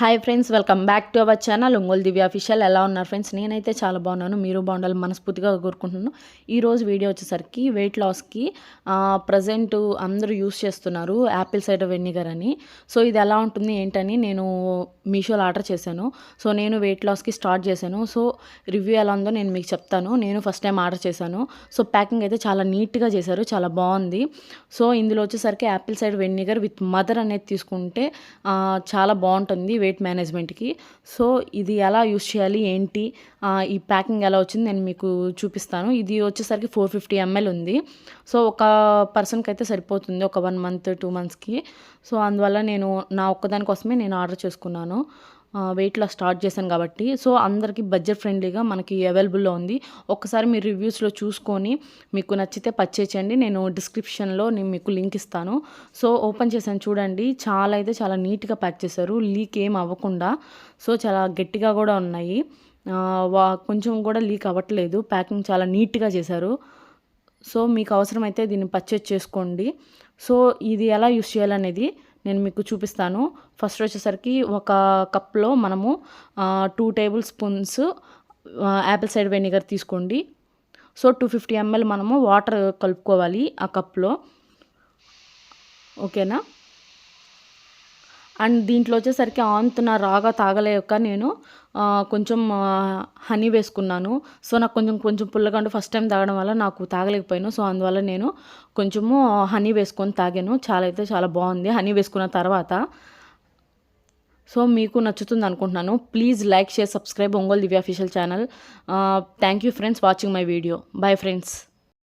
Hi friends, welcome back to our channel Ongole Divya official. ఎలా ఉన్నారు friends? నేనైతే చాలా బాగున్నాను, మీరు బాగుండాలి మనస్ఫూర్తిగా కోరుకుంటున్నాను. ఈరోజు వీడియో వచ్చేసరికి వెయిట్ లాస్కి ప్రజెంట్ అందరూ యూస్ చేస్తున్నారు యాపిల్ సైడర్ వెనిగర్ అని. సో ఇది ఎలా ఉంటుంది ఏంటని నేను మీషోలో ఆర్డర్ చేశాను. సో నేను వెయిట్ లాస్కి స్టార్ట్ చేశాను. సో రివ్యూ ఎలా ఉందో నేను మీకు చెప్తాను. నేను ఫస్ట్ టైం ఆర్డర్ చేశాను. సో ప్యాకింగ్ అయితే చాలా నీట్గా చేశారు, చాలా బాగుంది. సో ఇందులో వచ్చేసరికి Apple cider vinegar with mother అనేది తీసుకుంటే చాలా బాగుంటుంది వెయిట్ మేనేజ్మెంట్కి. సో ఇది ఎలా యూస్ చేయాలి ఏంటి, ఈ ప్యాకింగ్ ఎలా వచ్చింది నేను మీకు చూపిస్తాను. ఇది వచ్చేసరికి 450 ml ఉంది. సో ఒక పర్సన్కి అయితే సరిపోతుంది, ఒక 1 month 2 monthsకి. సో అందువల్ల నేను నా ఒక్కదాని కోసమే నేను ఆర్డర్ చేసుకున్నాను. వెయిట్లో స్టార్ట్ చేశాను కాబట్టి. సో అందరికీ బడ్జెట్ ఫ్రెండ్లీగా మనకి అవైలబుల్లో ఉంది. ఒక్కసారి మీరు రివ్యూస్లో చూసుకొని మీకు నచ్చితే పర్చేజ్ చేయండి. నేను డిస్క్రిప్షన్లో నేను మీకు లింక్ ఇస్తాను. సో ఓపెన్ చేశాను చూడండి, చాలా నీట్గా ప్యాక్ చేశారు, లీక్ ఏం అవ్వకుండా. సో చాలా గట్టిగా కూడా ఉన్నాయి, కొంచెం కూడా లీక్ అవ్వట్లేదు. ప్యాకింగ్ చాలా నీట్గా చేశారు. సో మీకు అవసరమైతే దీన్ని పర్చేజ్ చేసుకోండి. సో ఇది ఎలా యూస్ చేయాలనేది నేను మీకు చూపిస్తాను. ఫస్ట్ వచ్చేసరికి ఒక కప్లో మనము 2 tablespoons యాపిల్ సైడర్ వెనిగర్ తీసుకోండి. సో 250 ml మనము వాటర్ కలుపుకోవాలి ఆ కప్లో, ఓకేనా. అండ్ దీంట్లో వచ్చేసరికి ఆంతున రాగా తాగలేక నేను కొంచెం హనీ వేసుకున్నాను. సో నాకు కొంచెం పుల్లగా ఉండి ఫస్ట్ టైం తాగడం వల్ల నాకు తాగలేకపోయాను. సో అందువల్ల నేను కొంచెము హనీ వేసుకొని తాగాను. చాలా బాగుంది హనీ వేసుకున్న తర్వాత. సో మీకు నచ్చుతుంది అనుకుంటున్నాను. Please like, share, subscribe Ongole Divya official channel. Thank you friends watching my video. Bye friends.